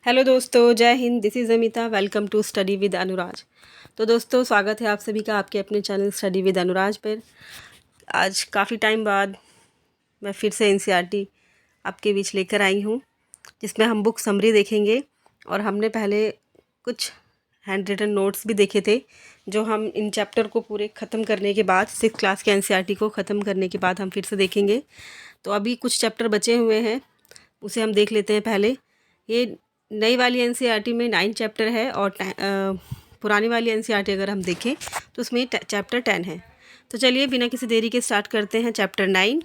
Hello दोस्तों, Jai Hind. This is Amita. Welcome to study with Anuraj. तो दोस्तों, स्वागत है आप सभी का आपके अपने चैनल स्टडी विद अनुराज पर। आज काफ़ी टाइम बाद मैं फिर से एनसीईआरटी आपके बीच लेकर आई हूँ, जिसमें हम बुक समरी देखेंगे। और हमने पहले कुछ हैंड रिटन नोट्स भी देखे थे, जो हम इन चैप्टर को पूरे ख़त्म करने के बाद, 6th क्लास के एनसीईआरटी को ख़त्म करने के बाद हम फिर से देखेंगे। तो अभी कुछ चैप्टर बचे हुए हैं, उसे हम देख लेते हैं। पहले ये नई वाली एनसीईआरटी में 9 चैप्टर है, और पुरानी वाली एनसीईआरटी अगर हम देखें तो उसमें चैप्टर 10 है। तो चलिए बिना किसी देरी के स्टार्ट करते हैं चैप्टर 9,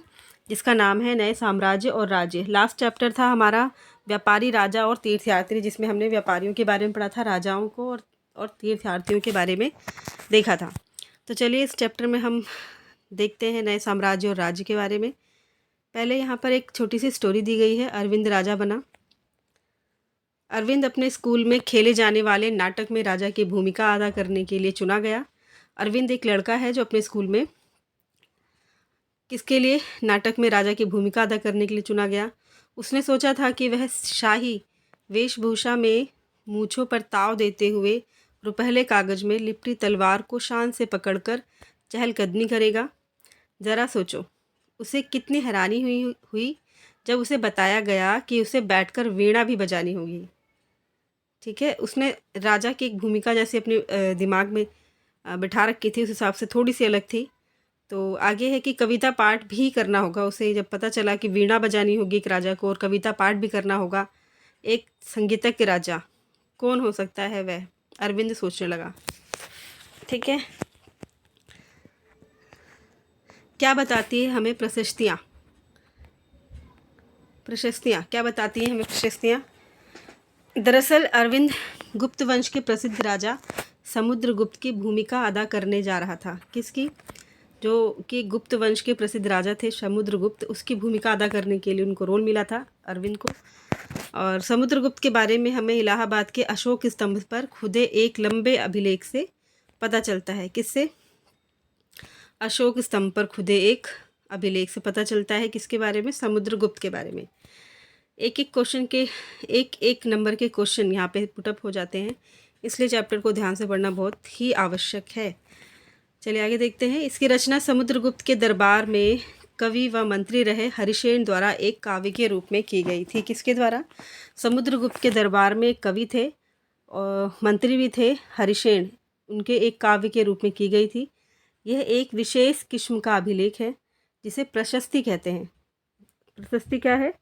जिसका नाम है नए साम्राज्य और राज्य। लास्ट चैप्टर था हमारा व्यापारी, राजा और तीर्थयात्री, जिसमें हमने व्यापारियों के बारे में पढ़ा था, राजाओं को और तीर्थयात्रियों के बारे में देखा था। तो चलिए इस चैप्टर में हम देखते हैं नए साम्राज्य और राज्य के बारे में। पहले यहाँ पर एक छोटी सी स्टोरी दी गई है। अरविंद राजा बना। अरविंद अपने स्कूल में खेले जाने वाले नाटक में राजा की भूमिका अदा करने के लिए चुना गया। अरविंद एक लड़का है जो अपने स्कूल में किसके लिए नाटक में राजा की भूमिका अदा करने के लिए चुना गया। उसने सोचा था कि वह शाही वेशभूषा में मूंछों पर ताव देते हुए रुपहले कागज में लिपटी तलवार को शान से पकड़कर चहलकदमी करेगा। ज़रा सोचो, उसे कितनी हैरानी हुई जब उसे बताया गया कि उसे बैठकर वीणा भी बजानी होगी। ठीक है, उसने राजा की एक भूमिका जैसे अपने दिमाग में बिठा रखी थी, उस हिसाब से थोड़ी सी अलग थी। तो आगे है कि कविता पाठ भी करना होगा उसे। जब पता चला कि वीणा बजानी होगी एक राजा को और कविता पाठ भी करना होगा, एक संगीतज्ञ राजा कौन हो सकता है वह, अरविंद सोचने लगा। ठीक है, क्या बताती है हमें प्रशस्तियाँ क्या बताती हैं हमें प्रशस्तियाँ। दरअसल अरविंद गुप्त वंश के प्रसिद्ध राजा समुद्रगुप्त की भूमिका अदा करने जा रहा था। किसकी? जो कि गुप्त वंश के प्रसिद्ध राजा थे समुद्रगुप्त, उसकी भूमिका अदा करने के लिए उनको रोल मिला था अरविंद को। और समुद्रगुप्त के बारे में हमें इलाहाबाद के अशोक स्तंभ पर खुदे एक लंबे अभिलेख से पता चलता है। किससे? अशोक स्तंभ पर खुदे एक अभिलेख से पता चलता है। किसके बारे में? समुद्रगुप्त के बारे में। एक एक क्वेश्चन के एक नंबर के क्वेश्चन यहाँ पे पुटअप हो जाते हैं, इसलिए चैप्टर को ध्यान से पढ़ना बहुत ही आवश्यक है। चलिए आगे देखते हैं। इसकी रचना समुद्रगुप्त के दरबार में कवि व मंत्री रहे हरिसेन द्वारा एक काव्य के रूप में की गई थी। किसके द्वारा? समुद्रगुप्त के दरबार में एक कवि थे और मंत्री भी थे हरिसेन, उनके एक काव्य के रूप में की गई थी। यह एक विशेष किस्म का अभिलेख है जिसे प्रशस्ति कहते हैं। प्रशस्ति क्या है?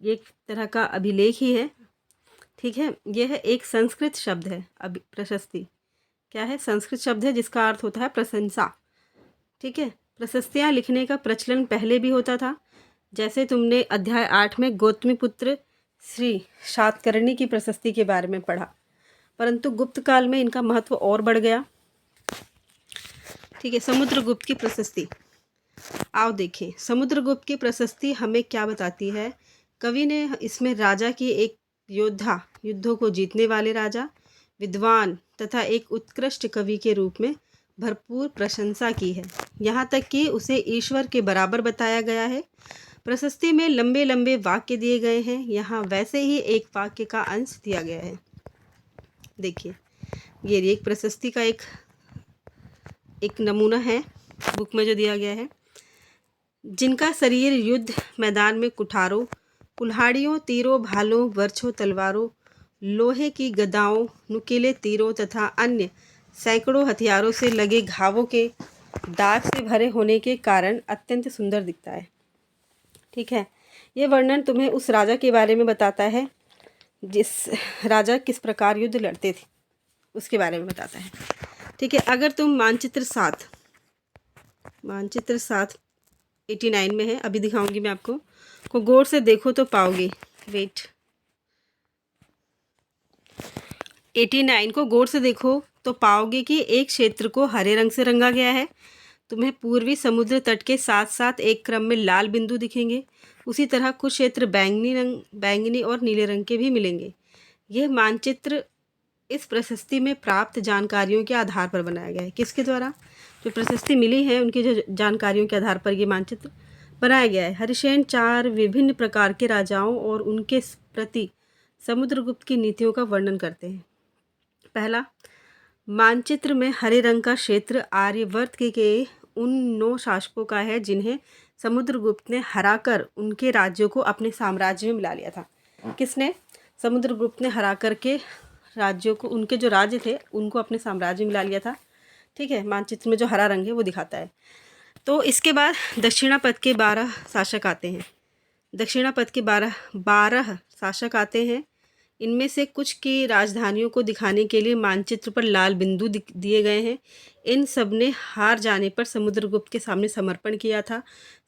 ये एक तरह का अभिलेख ही है। ठीक है, यह एक संस्कृत शब्द है। प्रशस्ति क्या है? संस्कृत शब्द है जिसका अर्थ होता है प्रशंसा। ठीक है, प्रशस्तियाँ लिखने का प्रचलन पहले भी होता था। जैसे तुमने अध्याय 8 में गौतमीपुत्र श्री सातकर्णी की प्रशस्ति के बारे में पढ़ा, परंतु गुप्त काल में इनका महत्व और बढ़ गया। ठीक है, समुद्रगुप्त की प्रशस्ति आओ देखें। समुद्रगुप्त की प्रशस्ति हमें क्या बताती है? कवि ने इसमें राजा की एक योद्धा, युद्धों को जीतने वाले राजा, विद्वान तथा एक उत्कृष्ट कवि के रूप में भरपूर प्रशंसा की है। यहाँ तक कि उसे ईश्वर के बराबर बताया गया है। प्रशस्ति में लंबे लंबे वाक्य दिए गए हैं। यहाँ वैसे ही एक वाक्य का अंश दिया गया है। देखिए, ये एक प्रशस्ति का एक नमूना है बुक में जो दिया गया है। जिनका शरीर युद्ध मैदान में कुठारों, कुल्हाड़ियों, तीरों, भालों, बर्छों, तलवारों, लोहे की गदाओं, नुकीले तीरों तथा अन्य सैकड़ों हथियारों से लगे घावों के दाग से भरे होने के कारण अत्यंत सुंदर दिखता है। ठीक है, ये वर्णन तुम्हें उस राजा के बारे में बताता है, जिस राजा किस प्रकार युद्ध लड़ते थे उसके बारे में बताता है। ठीक है, अगर तुम मानचित्र 7 89 में है, अभी दिखाऊंगी मैं आपको, को गौर से देखो तो पाओगे। वेट, 89 को गौर से देखो तो पाओगे कि एक क्षेत्र को हरे रंग से रंगा गया है। तुम्हें पूर्वी समुद्र तट के साथ साथ एक क्रम में लाल बिंदु दिखेंगे। उसी तरह कुछ क्षेत्र बैंगनी और नीले रंग के भी मिलेंगे। यह मानचित्र इस प्रशस्ति में प्राप्त जानकारियों के आधार पर बनाया गया है। किसके द्वारा? जो प्रशस्ति मिली है उनकी जो जानकारियों के आधार पर ये मानचित्र बनाया गया है। हरिसेन 4 विभिन्न प्रकार के राजाओं और उनके प्रति समुद्रगुप्त की नीतियों का वर्णन करते हैं। पहला, मानचित्र में हरे रंग का क्षेत्र आर्यवर्त के उन 9 शासकों का है जिन्हें समुद्रगुप्त ने हराकर उनके राज्यों को अपने साम्राज्य में मिला लिया था। किसने? समुद्रगुप्त ने हराकर के राज्यों को, उनके जो राज्य थे उनको अपने साम्राज्य में मिला लिया था। ठीक है, मानचित्र में जो हरा रंग है वो दिखाता है। तो इसके बाद दक्षिणापथ के 12 शासक आते हैं। दक्षिणापथ के 12 शासक आते हैं। इनमें से कुछ की राजधानियों को दिखाने के लिए मानचित्र पर लाल बिंदु दिए गए हैं। इन सब ने हार जाने पर समुद्रगुप्त के सामने समर्पण किया था।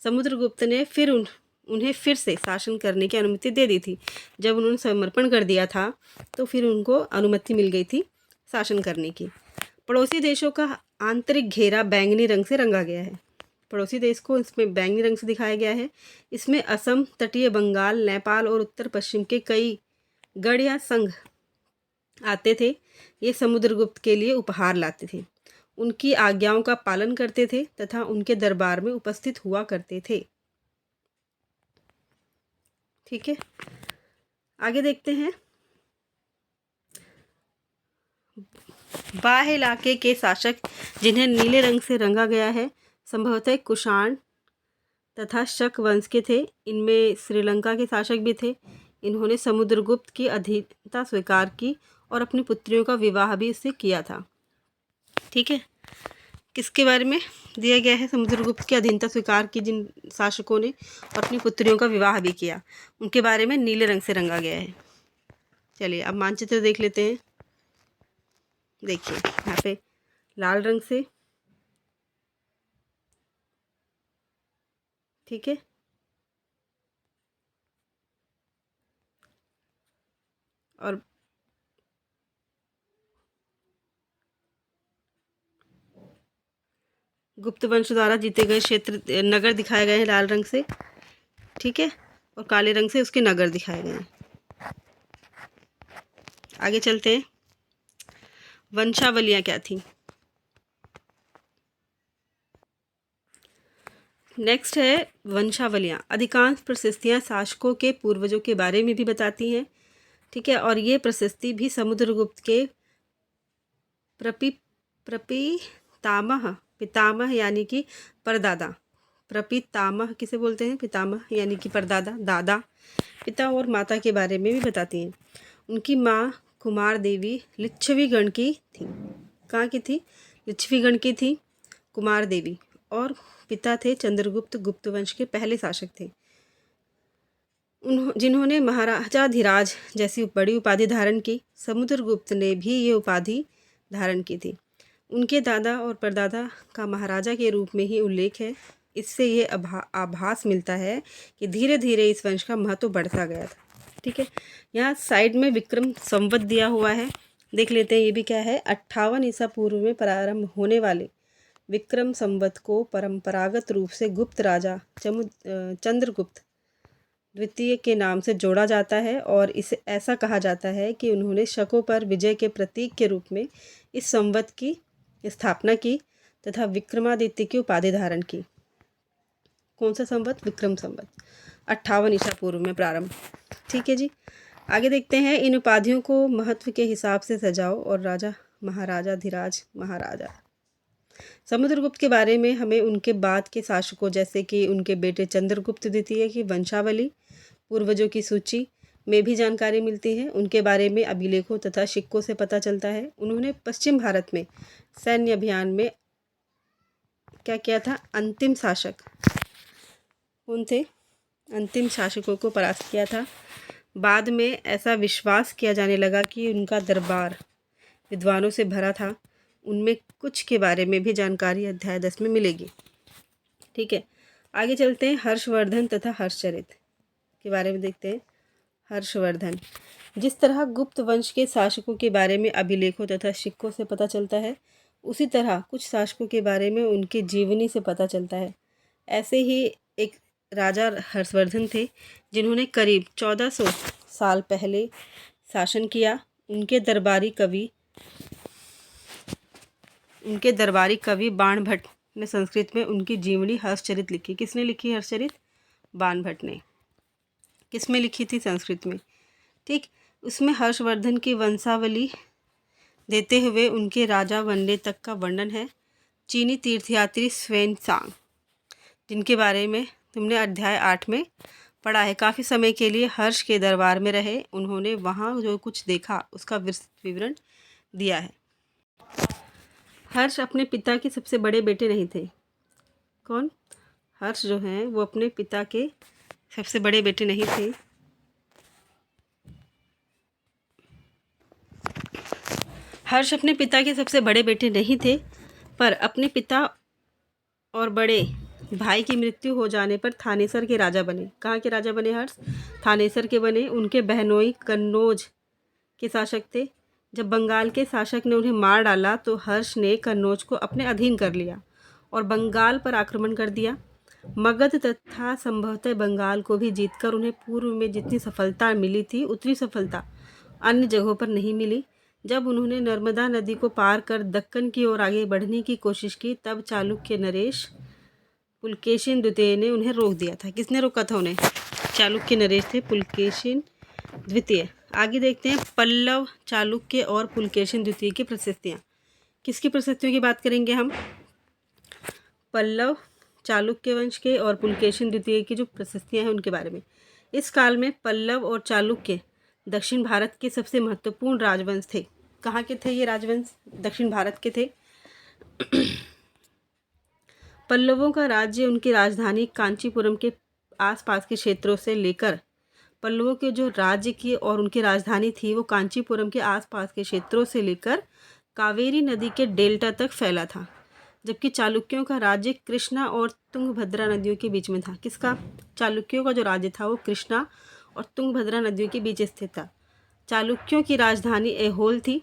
समुद्रगुप्त ने फिर उन्हें फिर से शासन करने की अनुमति दे दी थी। जब उन्होंने समर्पण कर दिया था तो फिर उनको अनुमति मिल गई थी शासन करने की। पड़ोसी देशों का आंतरिक घेरा बैंगनी रंग से रंगा गया है। पड़ोसी देश को इसमें बैंगनी रंग से दिखाया गया है। इसमें असम, तटीय बंगाल, नेपाल और उत्तर पश्चिम के कई गढ़ या संघ आते थे। ये समुद्रगुप्त के लिए उपहार लाते थे, उनकी आज्ञाओं का पालन करते थे तथा उनके दरबार में उपस्थित हुआ करते थे। ठीक है, आगे देखते हैं। बाह्य इलाके के शासक जिन्हें नीले रंग से रंगा गया है संभवतः कुषाण तथा शक वंश के थे। इनमें श्रीलंका के शासक भी थे। इन्होंने समुद्रगुप्त की अधीनता स्वीकार की और अपनी पुत्रियों का विवाह भी इससे किया था। ठीक है, किसके बारे में दिया गया है? समुद्रगुप्त की अधीनता स्वीकार की जिन शासकों ने और अपनी पुत्रियों का विवाह भी किया, उनके बारे में नीले रंग से रंगा गया है। चलिए अब मानचित्र देख लेते हैं। देखिए यहाँ पे लाल रंग से, ठीक है, और गुप्त वंश द्वारा जीते गए क्षेत्र, नगर दिखाए गए हैं लाल रंग से। ठीक है, और काले रंग से उसके नगर दिखाए गए हैं। आगे चलते हैं। वंशावलियाँ क्या थी? नेक्स्ट है वंशावलियाँ। अधिकांश प्रशस्तियाँ शासकों के पूर्वजों के बारे में भी बताती हैं। ठीक है, और ये प्रशस्ति भी समुद्रगुप्त के पितामह यानी कि परदादा, प्रपितामह किसे बोलते हैं? पितामह यानी कि परदादा, दादा, पिता और माता के बारे में भी बताती हैं। उनकी माँ कुमार देवी लिच्छवी गण की थी। कहाँ की थी? लिच्छवी गण की थी कुमार देवी। और पिता थे चंद्रगुप्त, गुप्त वंश के पहले शासक थे। जिन्होंने महाराजाधिराज जैसी बड़ी उपाधि धारण की। समुद्रगुप्त ने भी ये उपाधि धारण की थी। उनके दादा और परदादा का महाराजा के रूप में ही उल्लेख है। इससे ये आभास मिलता है कि धीरे धीरे इस वंश का महत्व बढ़ता गया था। ठीक है, यहाँ साइड में विक्रम संवत दिया हुआ है, देख लेते हैं ये भी क्या है। 58 ईसा पूर्व में प्रारंभ होने वाले विक्रम संवत को परंपरागत रूप से गुप्त राजा चंद्रगुप्त द्वितीय के नाम से जोड़ा जाता है और इसे ऐसा कहा जाता है कि उन्होंने शकों पर विजय के प्रतीक के रूप में इस संवत की स्थापना की तथा विक्रमादित्य की उपाधि धारण की। कौन सा संवत? विक्रम संवत, 58 ईसा पूर्व में प्रारंभ। ठीक है जी, आगे देखते हैं। इन उपाधियों को महत्व के हिसाब से सजाओ और राजा, महाराजा, धीराज, महाराजा। समुद्रगुप्त के बारे में हमें उनके बाद के शासकों जैसे कि उनके बेटे चंद्रगुप्त द्वितीय की वंशावली, पूर्वजों की सूची में भी जानकारी मिलती है। उनके बारे में अभिलेखों तथा सिक्कों से पता चलता है। उन्होंने पश्चिम भारत में सैन्य अभियान में क्या किया था? अंतिम शासक कौन थे? अंतिम शासकों को परास्त किया था। बाद में ऐसा विश्वास किया जाने लगा कि उनका दरबार विद्वानों से भरा था। उनमें कुछ के बारे में भी जानकारी अध्याय 10 में मिलेगी। ठीक है, आगे चलते हैं। हर्षवर्धन तथा हर्षचरित के बारे में देखते हैं। हर्षवर्धन, जिस तरह गुप्त वंश के शासकों के बारे में अभिलेखों तथा सिक्कों से पता चलता है, उसी तरह कुछ शासकों के बारे में उनकी जीवनी से पता चलता है। ऐसे ही एक राजा हर्षवर्धन थे जिन्होंने करीब 1400 साल पहले शासन किया। उनके दरबारी कवि बाणभट्ट ने संस्कृत में उनकी जीवनी हर्षचरित लिखी। किसने लिखी हर्षचरित? बाणभट्ट ने। किस में लिखी थी? संस्कृत में। ठीक, उसमें हर्षवर्धन की वंशावली देते हुए उनके राजा बनने तक का वर्णन है। चीनी तीर्थयात्री ह्वेन-त्सांग, जिनके बारे में तुमने अध्याय 8 में पढ़ा है, काफ़ी समय के लिए हर्ष के दरबार में रहे। उन्होंने वहाँ जो कुछ देखा उसका विस्तृत विवरण दिया है। हर्ष अपने पिता के सबसे बड़े बेटे नहीं थे। कौन? हर्ष जो हैं वो अपने पिता के सबसे बड़े बेटे नहीं थे। हर्ष अपने पिता के सबसे बड़े बेटे नहीं थे, पर अपने पिता और बड़े भाई की मृत्यु हो जाने पर थानेसर के राजा बने। कहाँ के राजा बने हर्ष? थानेसर के बने। उनके बहनोई कन्नौज के शासक थे। जब बंगाल के शासक ने उन्हें मार डाला तो हर्ष ने कन्नौज को अपने अधीन कर लिया और बंगाल पर आक्रमण कर दिया। मगध तथा संभवतः बंगाल को भी जीतकर उन्हें पूर्व में जितनी सफलता मिली थी उतनी सफलता अन्य जगहों पर नहीं मिली। जब उन्होंने नर्मदा नदी को पार कर दक्कन की ओर आगे बढ़ने की कोशिश की, तब चालुक्य नरेश पुलकेशिन द्वितीय ने उन्हें रोक दिया था। किसने रोका था उन्हें? चालुक्य नरेश थे, पुलकेशिन द्वितीय। आगे देखते हैं पल्लव, चालुक्य और पुलकेशिन द्वितीय की प्रशस्तियाँ। किसकी प्रशस्तियों की बात करेंगे हम? पल्लव, चालुक्य वंश के और पुलकेशिन द्वितीय की जो प्रशस्तियाँ हैं उनके बारे में। इस काल में पल्लव और चालुक्य दक्षिण भारत के सबसे महत्वपूर्ण राजवंश थे। कहाँ के थे ये राजवंश? दक्षिण भारत के थे। पल्लवों का राज्य उनकी राजधानी कांचीपुरम के आसपास के क्षेत्रों से लेकर, पल्लवों के जो राज्य की और उनकी राजधानी थी वो कांचीपुरम के आसपास के क्षेत्रों से लेकर कावेरी नदी के डेल्टा तक फैला था, जबकि चालुक्यों का राज्य कृष्णा और तुंगभद्रा नदियों के बीच में था। किसका? चालुक्यों का जो राज्य था वो कृष्णा और तुंगभद्रा नदियों के बीच स्थित था। चालुक्यों की राजधानी ऐहोल थी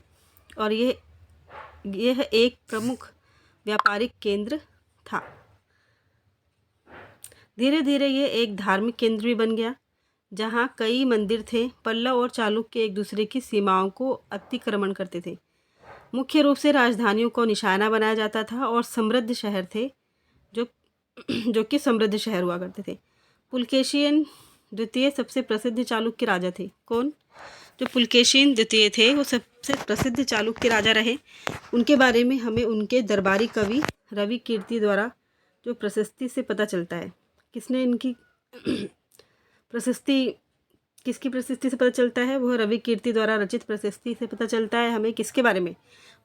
और यह एक प्रमुख व्यापारिक केंद्र था। धीरे धीरे ये एक धार्मिक केंद्र भी बन गया, जहाँ कई मंदिर थे। पल्लव और चालुक्य एक दूसरे की सीमाओं को अतिक्रमण करते थे। मुख्य रूप से राजधानियों को निशाना बनाया जाता था और समृद्ध शहर थे जो कि समृद्ध शहर हुआ करते थे। पुलकेशिन द्वितीय सबसे प्रसिद्ध चालुक्य राजा थे। कौन? जो पुलकेशिन द्वितीय थे वो सबसे प्रसिद्ध चालुक्य राजा रहे। उनके बारे में हमें उनके दरबारी कवि रवि कीर्ति द्वारा जो प्रशस्ति से पता चलता है। किसने इनकी प्रशस्ति, किसकी प्रशस्ति से पता चलता है? वह रवि कीर्ति द्वारा रचित प्रशस्ति से पता चलता है हमें। किसके बारे में?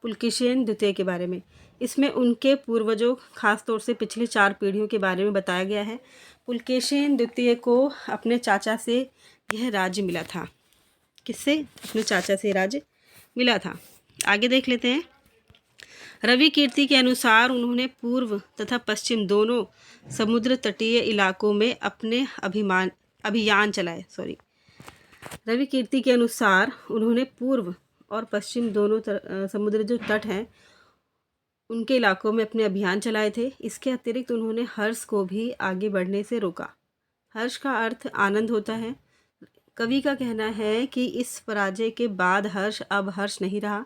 पुलकेशिन द्वितीय के बारे में। इसमें उनके पूर्वजों, खासतौर से पिछली 4 पीढ़ियों के बारे में बताया गया है। पुलकेशिन द्वितीय को अपने चाचा से यह राज्य मिला था। किससे? अपने चाचा से राज्य मिला था। आगे देख लेते हैं। रवि कीर्ति के अनुसार उन्होंने पूर्व तथा पश्चिम दोनों समुद्र तटीय इलाकों में अपने अभियान चलाए। रवि कीर्ति के अनुसार उन्होंने पूर्व और पश्चिम दोनों समुद्र जो तट हैं उनके इलाकों में अपने अभियान चलाए थे। इसके अतिरिक्त उन्होंने हर्ष को भी आगे बढ़ने से रोका। हर्ष का अर्थ आनंद होता है। कवि का कहना है कि इस पराजय के बाद हर्ष अब हर्ष नहीं रहा।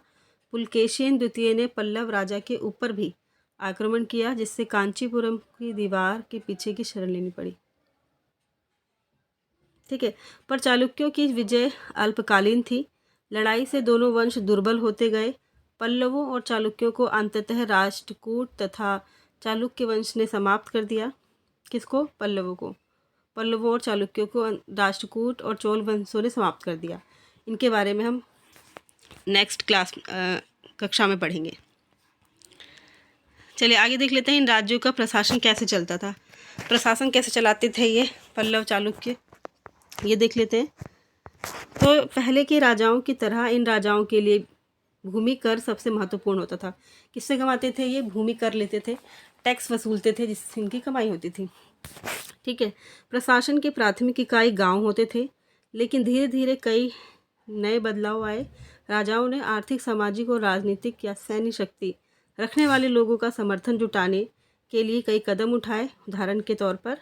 पुलकेशिन द्वितीय ने पल्लव राजा के ऊपर भी आक्रमण किया, जिससे कांचीपुरम की दीवार के पीछे की शरण लेनी पड़ी। ठीक है, पर चालुक्यों की विजय अल्पकालीन थी। लड़ाई से दोनों वंश दुर्बल होते गए। पल्लवों और चालुक्यों को अंततः राष्ट्रकूट तथा चालुक्य वंश ने समाप्त कर दिया। किसको? पल्लवों को। पल्लवों और चालुक्यों को राष्ट्रकूट और चोल वंशों ने समाप्त कर दिया। इनके बारे में हम नेक्स्ट कक्षा में पढ़ेंगे। चलिए आगे देख लेते हैं इन राज्यों का प्रशासन कैसे चलता था। प्रशासन कैसे चलाते थे ये पल्लव चालुक्य, ये देख लेते हैं। तो पहले के राजाओं की तरह इन राजाओं के लिए भूमि कर सबसे महत्वपूर्ण होता था। किससे कमाते थे ये? भूमि कर लेते थे, टैक्स वसूलते थे, जिससे इनकी कमाई होती थी। ठीक है, प्रशासन की प्राथमिक इकाई गांव होते थे, लेकिन धीरे धीरे कई नए बदलाव आए। राजाओं ने आर्थिक, सामाजिक और राजनीतिक या सैन्य शक्ति रखने वाले लोगों का समर्थन जुटाने के लिए कई कदम उठाए। उदाहरण के तौर पर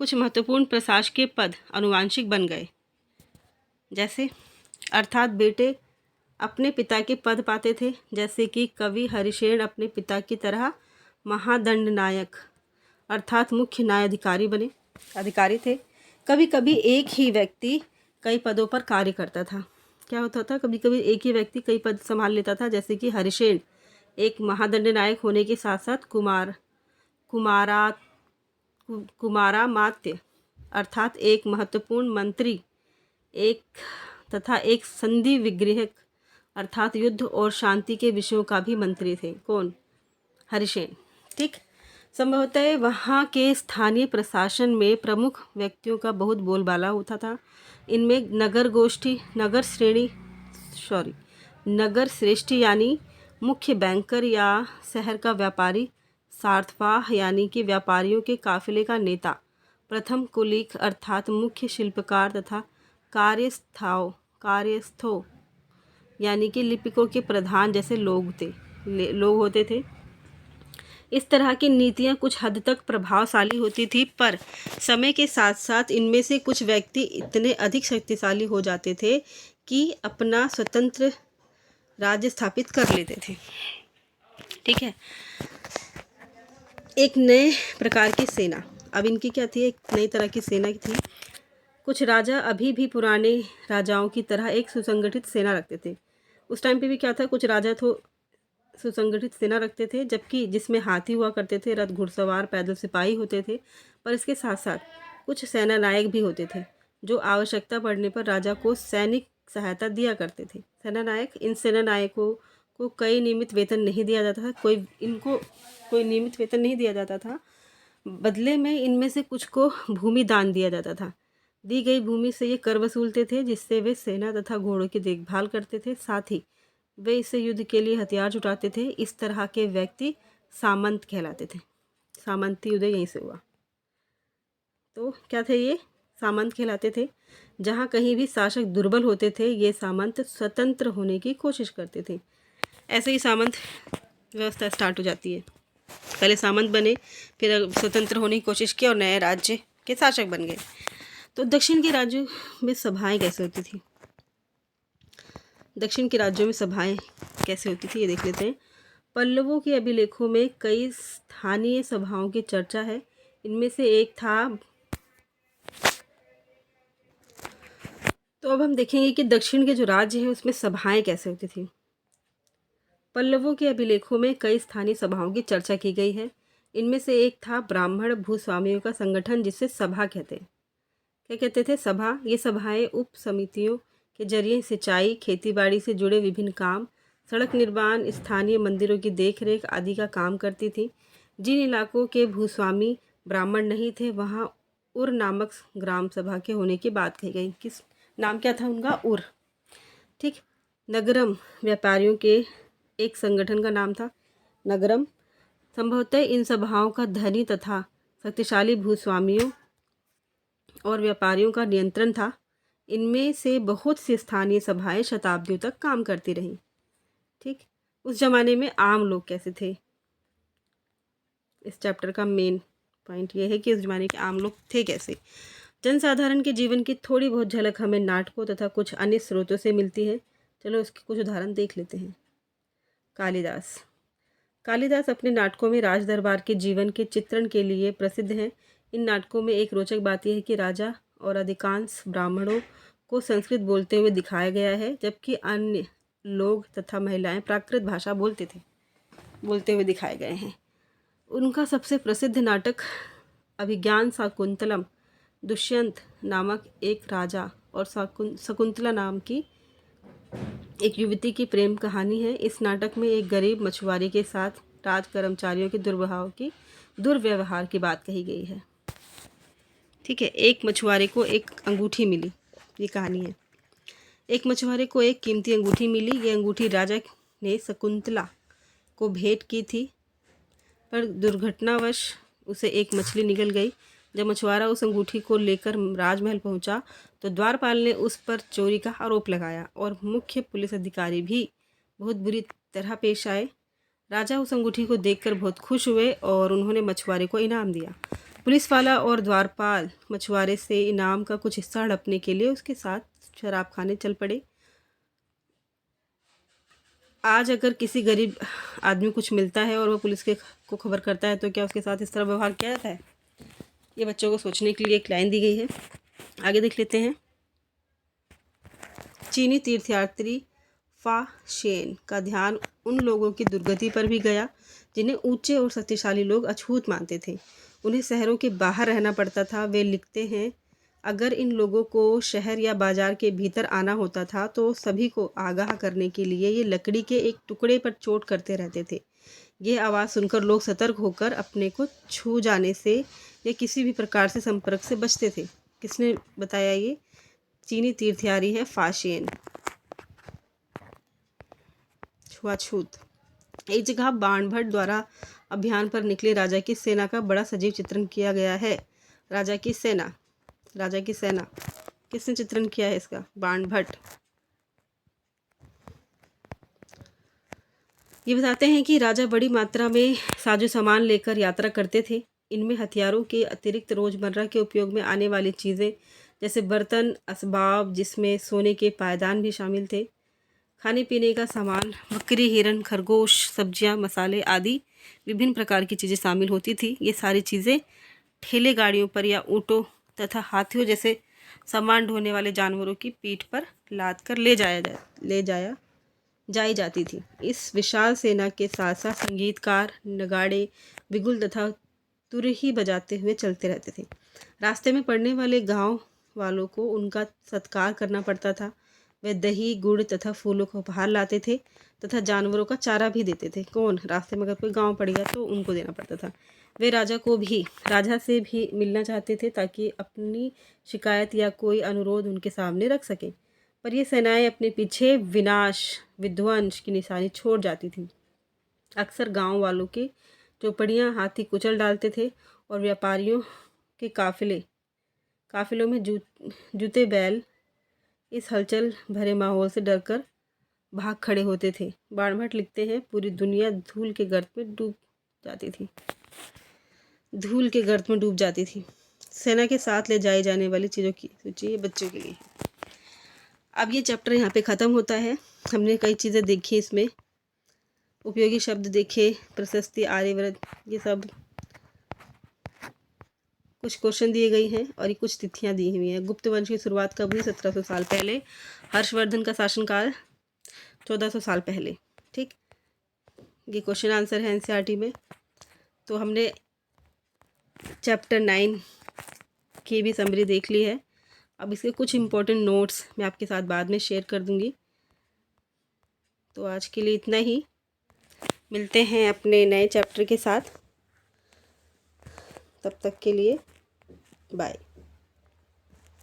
कुछ महत्वपूर्ण प्रशासकीय पद आनुवंशिक बन गए, जैसे अर्थात बेटे अपने पिता के पद पाते थे, जैसे कि कवि हरिशेन अपने पिता की तरह महादंडनायक अर्थात मुख्य न्यायाधिकारी अधिकारी थे। कभी कभी एक ही व्यक्ति कई पदों पर कार्य करता था। क्या होता था, कभी कभी एक ही व्यक्ति कई पद संभाल लेता था, जैसे कि हरिसेन एक महादंडनायक होने के साथ साथ कुमारा कुमारामात्य अर्थात एक महत्वपूर्ण मंत्री एक तथा एक संधि विग्रहक अर्थात युद्ध और शांति के विषयों का भी मंत्री थे। कौन? हरिसेन। ठीक। संभवतः वहाँ के स्थानीय प्रशासन में प्रमुख व्यक्तियों का बहुत बोलबाला होता था। इनमें नगर श्रेष्ठी यानी मुख्य बैंकर या शहर का व्यापारी, सार्थवाह यानी कि व्यापारियों के काफिले का नेता, प्रथम कुलीक अर्थात मुख्य शिल्पकार तथा कार्यस्थों यानी कि लिपिकों के प्रधान जैसे लोग होते थे। इस तरह की नीतियाँ कुछ हद तक प्रभावशाली होती थी, पर समय के साथ साथ इनमें से कुछ व्यक्ति इतने अधिक शक्तिशाली हो जाते थे कि अपना स्वतंत्र राज्य स्थापित कर लेते थे। ठीक है। एक नए प्रकार की सेना, अब इनकी क्या थी, एक नई तरह की सेना थी। कुछ राजा अभी भी पुराने राजाओं की तरह एक सुसंगठित सेना रखते थे। उस टाइम पे भी क्या था, कुछ राजा तो सुसंगठित सेना रखते थे, जबकि जिसमें हाथी हुआ करते थे, रथ, घुड़सवार, पैदल सिपाही होते थे। पर इसके साथ साथ कुछ सेना नायक भी होते थे जो आवश्यकता पड़ने पर राजा को सैनिक सहायता दिया करते थे। सेना नायक, इन सेना नायकों को कोई नियमित वेतन नहीं दिया जाता था, कोई नियमित वेतन नहीं दिया जाता था। बदले में इनमें से कुछ को भूमि दान दिया जाता था। दी गई भूमि से ये कर वसूलते थे, जिससे वे सेना तथा घोड़ों की देखभाल करते थे। साथ ही वे इससे युद्ध के लिए हथियार जुटाते थे। इस तरह के व्यक्ति सामंत कहलाते थे। सामंती उदय यहीं से हुआ। तो क्या थे ये? सामंत कहलाते थे। जहाँ कहीं भी शासक दुर्बल होते थे, ये सामंत स्वतंत्र होने की कोशिश करते थे। ऐसे ही सामंत व्यवस्था स्टार्ट हो जाती है। पहले सामंत बने, फिर स्वतंत्र होने की कोशिश की और नए राज्य के शासक बन गए। तो दक्षिण के राज्यों में सभाएं कैसे होती थी? दक्षिण के राज्यों में सभाएं कैसे होती थी ये देख लेते हैं। पल्लवों के अभिलेखों में कई स्थानीय सभाओं की चर्चा है। इनमें से एक था, तो अब हम देखेंगे कि दक्षिण के जो राज्य है उसमें सभाएं कैसे होती थी। पल्लवों के अभिलेखों में कई स्थानीय सभाओं की चर्चा की गई है। इनमें से एक था ब्राह्मण भूस्वामियों का संगठन, जिसे सभा कहते हैं। क्या कहते थे? सभा। ये सभाएं उप समितियों के जरिए सिंचाई, खेतीबाड़ी से जुड़े विभिन्न काम, सड़क निर्माण, स्थानीय मंदिरों की देखरेख आदि का काम करती थी। जिन इलाकों के भूस्वामी ब्राह्मण नहीं थे, वहाँ उर नामक ग्राम सभा के होने की बात कही गई। किस नाम क्या था उनका? उर। ठीक। नगरम व्यापारियों के एक संगठन का नाम था नगरम। संभवतः इन सभाओं का धनी तथा शक्तिशाली भूस्वामियों और व्यापारियों का नियंत्रण था। इनमें से बहुत सी स्थानीय सभाएं शताब्दियों तक काम करती रहीं। ठीक। उस जमाने में आम लोग कैसे थे? इस चैप्टर का मेन पॉइंट ये है कि उस जमाने के आम लोग थे कैसे। जनसाधारण के जीवन की थोड़ी बहुत झलक हमें नाटकों तथा कुछ अन्य स्रोतों से मिलती है। चलो उसके कुछ उदाहरण देख लेते हैं। कालिदास अपने नाटकों में राज दरबार के जीवन के चित्रण के लिए प्रसिद्ध हैं। इन नाटकों में एक रोचक बात यह है कि राजा और अधिकांश ब्राह्मणों को संस्कृत बोलते हुए दिखाया गया है, जबकि अन्य लोग तथा महिलाएं प्राकृत भाषा बोलते हुए दिखाए गए हैं। उनका सबसे प्रसिद्ध नाटक अभिज्ञान शाकुंतलम, दुष्यंत नामक एक राजा और शकुंतला नाम की एक युवती की प्रेम कहानी है। इस नाटक में एक गरीब मछुआरे के साथ राज कर्मचारियों के दुर्व्यवहार की बात कही गई है। ठीक है। एक मछुआरे को एक अंगूठी मिली, ये कहानी है। एक मछुआरे को एक कीमती अंगूठी मिली। ये अंगूठी राजा ने शकुंतला को भेंट की थी, पर दुर्घटनावश उसे एक मछली निगल गई। जब मछुआरा उस अंगूठी को लेकर राजमहल पहुंचा तो द्वारपाल ने उस पर चोरी का आरोप लगाया और मुख्य पुलिस अधिकारी भी बहुत बुरी तरह पेश आए। राजा उस अंगूठी को देखकर बहुत खुश हुए और उन्होंने मछुआरे को इनाम दिया। पुलिस वाला और द्वारपाल मछुआरे से इनाम का कुछ हिस्सा हड़पने के लिए उसके साथ शराब खाने चल पड़े। आज अगर किसी गरीब आदमी कुछ मिलता है और वह पुलिस को खबर करता है तो क्या उसके साथ इस तरह व्यवहार किया जाता है? ये बच्चों को सोचने के लिए एक लाइन दी गई है। आगे देख लेते हैं। चीनी तीर्थयात्री फा शेन का ध्यान उन लोगों की दुर्गति पर भी गया जिन्हें ऊंचे और शक्तिशाली लोग अछूत मानते थे। उन्हें शहरों के बाहर रहना पड़ता था। वे लिखते हैं, अगर इन लोगों को शहर या बाजार के भीतर आना होता था तो सभी को आगाह करने के लिए ये लकड़ी के एक टुकड़े पर चोट करते रहते थे। ये आवाज़ सुनकर लोग सतर्क होकर अपने को छू जाने से या किसी भी प्रकार से संपर्क से बचते थे। किसने बताया? ये चीनी तीर्थयात्री है फा शेन। छुआछूत। एक जगह बाणभट्ट द्वारा अभियान पर निकले राजा की सेना का बड़ा सजीव चित्रण किया गया है। राजा की सेना किसने चित्रण किया है इसका? बाणभट्ट। ये बताते हैं कि राजा बड़ी मात्रा में साजो सामान लेकर यात्रा करते थे। इनमें हथियारों के अतिरिक्त रोजमर्रा के उपयोग में आने वाली चीज़ें जैसे बर्तन, असबाब, जिसमें सोने के पायदान भी शामिल थे, खाने पीने का सामान, बकरी, हिरन, खरगोश, सब्जियां, मसाले आदि विभिन्न प्रकार की चीज़ें शामिल होती थी। ये सारी चीज़ें ठेले गाड़ियों पर या ऊँटों तथा हाथियों जैसे सामान ढोने वाले जानवरों की पीठ पर लाद कर ले जाई जाती थी। इस विशाल सेना के साथ साथ संगीतकार नगाड़े, बिगुल तथा तुरही बजाते हुए चलते रहते थे। रास्ते में पड़ने वाले गांव वालों को उनका सत्कार करना पड़ता था। वे दही, गुड़ तथा फूलों को उपहार लाते थे तथा जानवरों का चारा भी देते थे। कौन? रास्ते में अगर कोई गांव पड़ गया तो उनको देना पड़ता था। वे राजा से भी मिलना चाहते थे ताकि अपनी शिकायत या कोई अनुरोध उनके सामने रख सकें, पर ये सेनाएं अपने पीछे विनाश, विध्वंस की निशानी छोड़ जाती थीं। अक्सर गांव वालों के चौपड़ियाँ हाथी कुचल डालते थे और व्यापारियों के काफिलों में जूते बैल इस हलचल भरे माहौल से डरकर भाग खड़े होते थे। बाणभट्ट लिखते हैं, पूरी दुनिया धूल के गर्त में डूब जाती थी। सेना के साथ ले जाई जाने वाली चीज़ों की सूची बच्चों के लिए। अब ये चैप्टर यहाँ पे ख़त्म होता है। हमने कई चीज़ें देखी, इसमें उपयोगी शब्द देखे, प्रशस्ति, आर्यव्रत, ये सब कुछ क्वेश्चन दिए गए हैं और ये कुछ तिथियाँ दी हुई हैं। गुप्त वंश की शुरुआत कब हुई? 1700 साल पहले। हर्षवर्धन का शासनकाल 1400 साल पहले। ठीक, ये क्वेश्चन आंसर है एनसीईआरटी में। तो हमने चैप्टर 9 की भी समरी देख ली है। अब इसके कुछ इम्पोर्टेंट नोट्स मैं आपके साथ बाद में शेयर कर दूंगी। तो आज के लिए इतना ही, मिलते हैं अपने नए चैप्टर के साथ। तब तक के लिए बाय,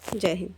जय हिंद।